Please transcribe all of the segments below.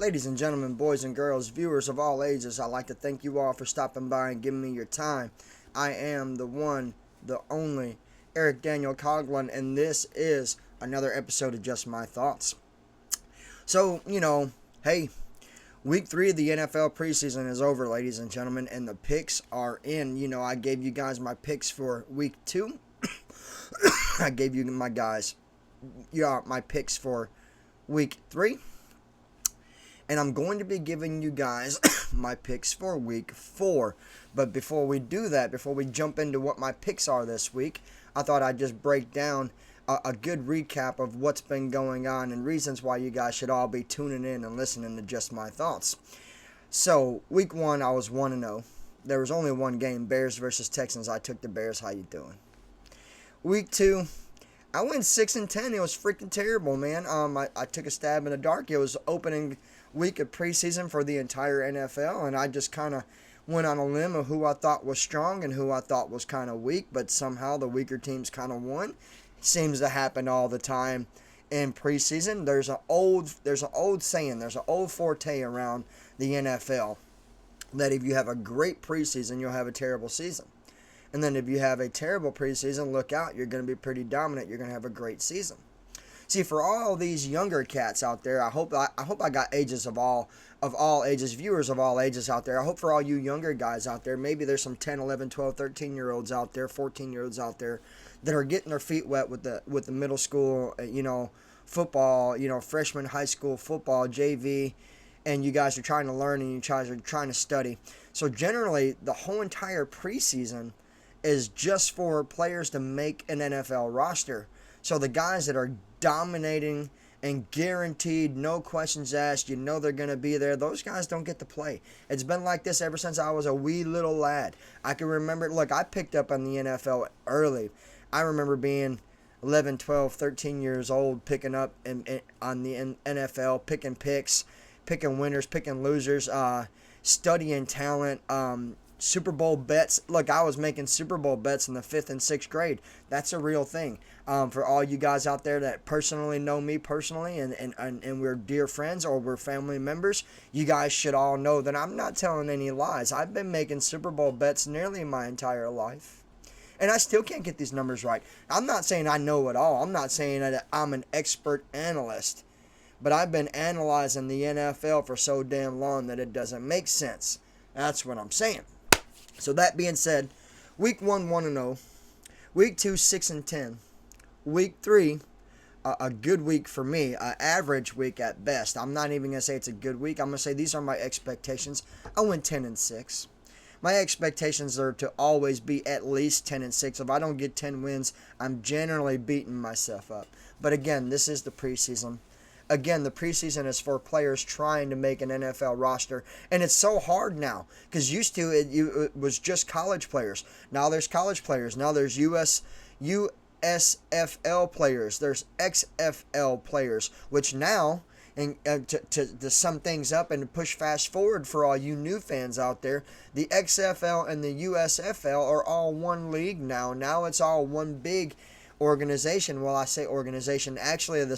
Ladies and gentlemen, boys and girls, viewers of all ages, I'd like to thank you all for stopping by and giving me your time. I am the one, the only, Eric Daniel Coughlin, and this is another episode of Just My Thoughts. So, hey, week 3 of the NFL preseason is over, ladies and gentlemen, and the picks are in. I gave you guys my picks for week 2. I gave you my picks for week 3. And I'm going to be giving you guys my picks for week 4. But before we do that, before we jump into what my picks are this week, I thought I'd just break down a good recap of what's been going on and reasons why you guys should all be tuning in and listening to Just My Thoughts. So, week 1, I was 1-0. There was only one game, Bears versus Texans. I took the Bears. How you doing? Week 2, I went 6-10. It was freaking terrible, man. I took a stab in the dark. It was opening week of preseason for the entire NFL, and I just kind of went on a limb of who I thought was strong and who I thought was kind of weak, but somehow the weaker teams kind of won. It seems to happen all the time in preseason. There's an old saying, there's an old forte around the NFL that if you have a great preseason, you'll have a terrible season. And then if you have a terrible preseason, look out, you're going to be pretty dominant. You're going to have a great season. See, for all these younger cats out there, I hope I got ages of all ages, viewers of all ages out there. I hope for all you younger guys out there, maybe there's some 10, 11, 12, 13-year-olds out there, 14-year-olds out there that are getting their feet wet with the middle school, football, freshman high school football, JV, and you guys are trying to learn and you guys are trying to study. So generally, the whole entire preseason is just for players to make an NFL roster. So the guys that are dominating and guaranteed, no questions asked, they're going to be there, those guys don't get to play. It's been like this ever since I was a wee little lad. I can remember, I picked up on the NFL early. I remember being 11, 12, 13 years old, picking up on the NFL, picking picks, picking winners, picking losers, studying talent, Super Bowl bets. Look, I was making Super Bowl bets in the 5th and 6th grade. That's a real thing. For all you guys out there that personally know me personally and we're dear friends or we're family members, you guys should all know that I'm not telling any lies. I've been making Super Bowl bets nearly my entire life. And I still can't get these numbers right. I'm not saying I know it all. I'm not saying that I'm an expert analyst. But I've been analyzing the NFL for so damn long that it doesn't make sense. That's what I'm saying. So that being said, week 1, 1-0. Week 2, 6-10. Week 3, a good week for me. An average week at best. I'm not even going to say it's a good week. I'm going to say these are my expectations. I went 10-6. My expectations are to always be at least 10-6. If I don't get 10 wins, I'm generally beating myself up. But again, this is the preseason. Again, the preseason is for players trying to make an NFL roster. And it's so hard now. Because used to, it was just college players. Now there's college players. Now there's USFL players. There's XFL players. Which now, and to sum things up and to push fast forward for all you new fans out there, the XFL and the USFL are all one league now. Now it's all one big organization. Well, I say organization. Actually, it's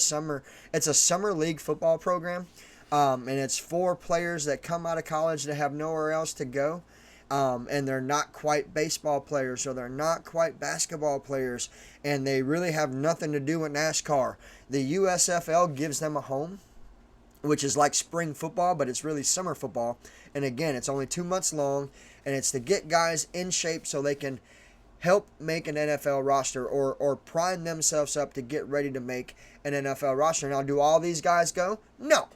a summer league football program, and it's for players that come out of college that have nowhere else to go, and they're not quite baseball players or they're not quite basketball players, and they really have nothing to do with NASCAR. The USFL gives them a home, which is like spring football, but it's really summer football. And again, it's only 2 months long, and it's to get guys in shape so they can help make an NFL roster or prime themselves up to get ready to make an NFL roster. Now, do all these guys go? No.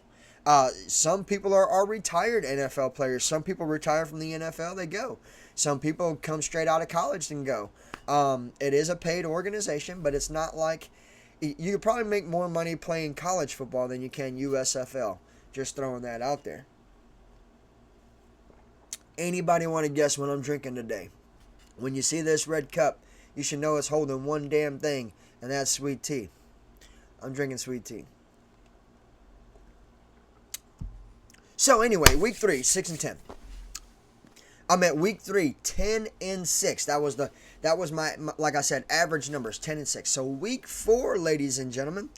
Some people are retired NFL players. Some people retire from the NFL, they go. Some people come straight out of college and go. It is a paid organization, but it's not like... You could probably make more money playing college football than you can USFL. Just throwing that out there. Anybody want to guess what I'm drinking today? When you see this red cup, you should know it's holding one damn thing, and that's sweet tea. I'm drinking sweet tea. So anyway, week 3, 6-10. I'm at week 3, 10-6. That was my like I said, average numbers, 10-6. So week 4, ladies and gentlemen,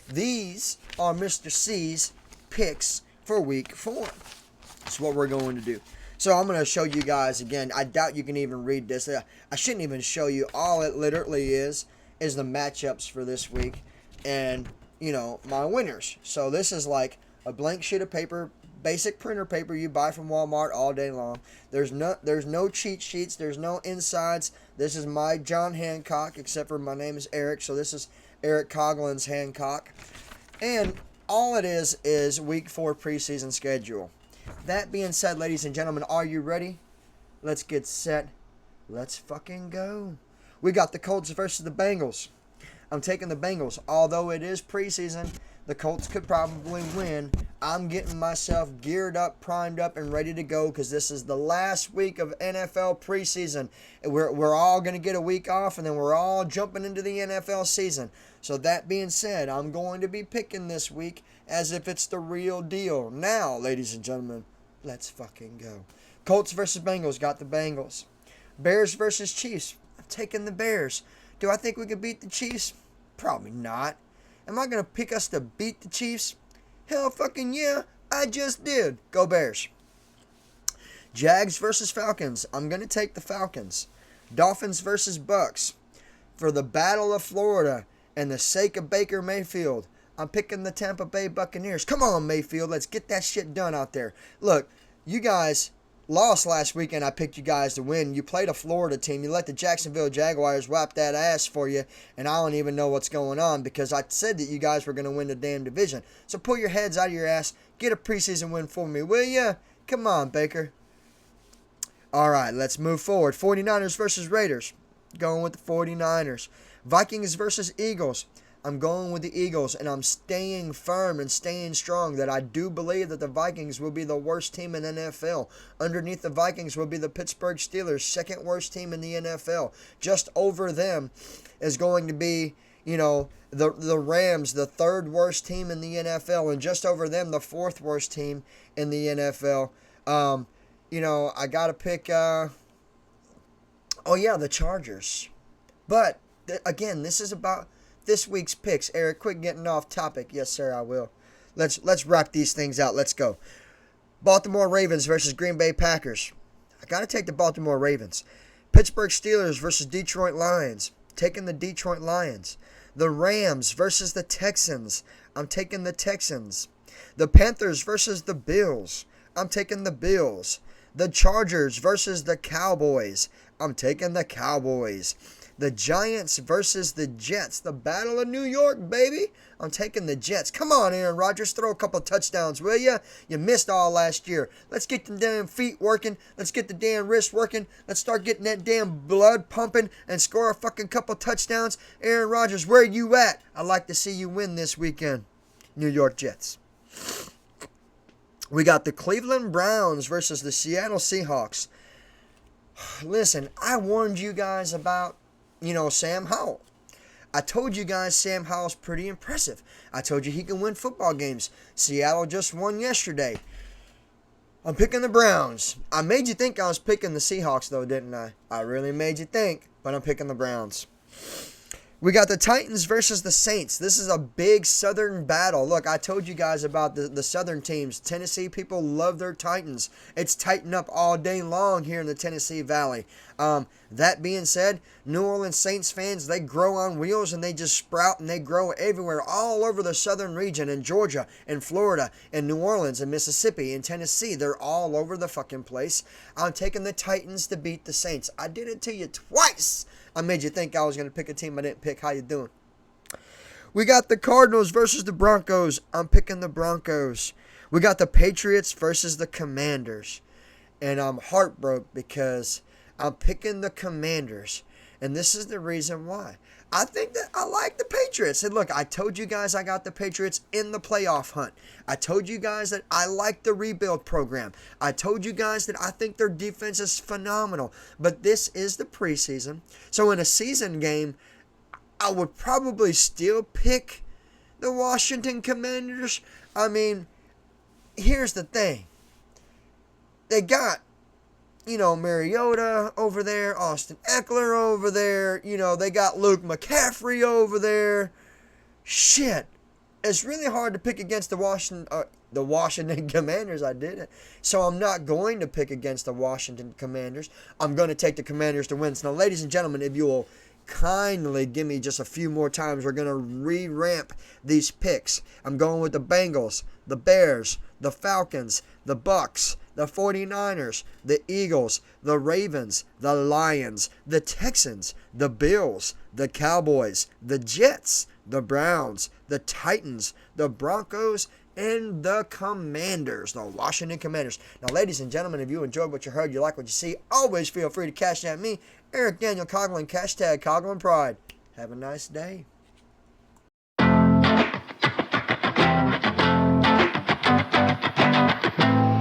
these are Mr. C's picks for week 4. That's what we're going to do. So I'm going to show you guys again. I doubt you can even read this. I shouldn't even show you. All it literally is the matchups for this week and, my winners. So this is like a blank sheet of paper, basic printer paper you buy from Walmart all day long. There's no cheat sheets. There's no insides. This is my John Hancock, except for my name is Eric. So this is Eric Coughlin's Hancock. And all it is week 4 preseason schedule. That being said, ladies and gentlemen, are you ready? Let's get set. Let's fucking go. We got the Colts versus the Bengals. I'm taking the Bengals. Although it is preseason, the Colts could probably win. I'm getting myself geared up, primed up, and ready to go because this is the last week of NFL preseason. We're all going to get a week off, and then we're all jumping into the NFL season. So that being said, I'm going to be picking this week as if it's the real deal. Now, ladies and gentlemen, let's fucking go. Colts versus Bengals. Got the Bengals. Bears versus Chiefs. I'm taking the Bears. Do I think we could beat the Chiefs? Probably not. Am I going to pick us to beat the Chiefs? Hell fucking yeah, I just did. Go Bears. Jags versus Falcons. I'm going to take the Falcons. Dolphins versus Bucks. For the Battle of Florida and the sake of Baker Mayfield, I'm picking the Tampa Bay Buccaneers. Come on, Mayfield. Let's get that shit done out there. Look, you guys lost last weekend. I picked you guys to win. You played a Florida team. You let the Jacksonville Jaguars whap that ass for you, and I don't even know what's going on because I said that you guys were going to win the damn division. So pull your heads out of your ass. Get a preseason win for me, will ya? Come on, Baker. All right, let's move forward. 49ers versus Raiders. Going with the 49ers. Vikings versus Eagles. I'm going with the Eagles, and I'm staying firm and staying strong that I do believe that the Vikings will be the worst team in NFL. Underneath the Vikings will be the Pittsburgh Steelers, second worst team in the NFL. Just over them is going to be, the Rams, the third worst team in the NFL, and just over them, the fourth worst team in the NFL. I got to pick, the Chargers. But, again, this is about this week's picks. Eric, quit getting off topic. Yes, sir, I will. Let's wrap these things out. Let's go. Baltimore Ravens versus Green Bay Packers. I got to take the Baltimore Ravens. Pittsburgh Steelers versus Detroit Lions. Taking the Detroit Lions. The Rams versus the Texans. I'm taking the Texans. The Panthers versus the Bills. I'm taking the Bills. The Chargers versus the Cowboys. I'm taking the Cowboys. The Giants versus the Jets. The Battle of New York, baby. I'm taking the Jets. Come on, Aaron Rodgers. Throw a couple touchdowns, will ya? You missed all last year. Let's get the damn feet working. Let's get the damn wrist working. Let's start getting that damn blood pumping and score a fucking couple touchdowns. Aaron Rodgers, where you at? I'd like to see you win this weekend. New York Jets. We got the Cleveland Browns versus the Seattle Seahawks. Listen, I warned you guys about Sam Howell. I told you guys Sam Howell's pretty impressive. I told you he can win football games. Seattle just won yesterday. I'm picking the Browns. I made you think I was picking the Seahawks, though, didn't I? I really made you think, but I'm picking the Browns. We got the Titans versus the Saints. This is a big Southern battle. Look, I told you guys about the Southern teams. Tennessee people love their Titans. It's tighten up all day long here in the Tennessee Valley. That being said, New Orleans Saints fans, they grow on wheels and they just sprout and they grow everywhere, all over the southern region, in Georgia, in Florida, in New Orleans, in Mississippi, in Tennessee. They're all over the fucking place. I'm taking the Titans to beat the Saints. I did it to you twice. I made you think I was going to pick a team I didn't pick. How you doing? We got the Cardinals versus the Broncos. I'm picking the Broncos. We got the Patriots versus the Commanders. And I'm heartbroken because I'm picking the Commanders. And this is the reason why. I think that I like the Patriots. And look, I told you guys I got the Patriots in the playoff hunt. I told you guys that I like the rebuild program. I told you guys that I think their defense is phenomenal. But this is the preseason. So in a season game, I would probably still pick the Washington Commanders. I mean, here's the thing. They got, Mariota over there, Austin Eckler over there. They got Luke McCaffrey over there. Shit. it's really hard to pick against the Washington Commanders. I did it. So I'm not going to pick against the Washington Commanders. I'm going to take the Commanders to win. So now, ladies and gentlemen, if you will kindly give me just a few more times, we're going to re-ramp these picks. I'm going with the Bengals, the Bears, the Falcons, the Bucks, the 49ers, the Eagles, the Ravens, the Lions, the Texans, the Bills, the Cowboys, the Jets, the Browns, the Titans, the Broncos, and the Commanders, the Washington Commanders. Now, ladies and gentlemen, if you enjoyed what you heard, you like what you see, always feel free to cash at me, Eric Daniel Coughlin, hashtag Coughlin Pride. Have a nice day.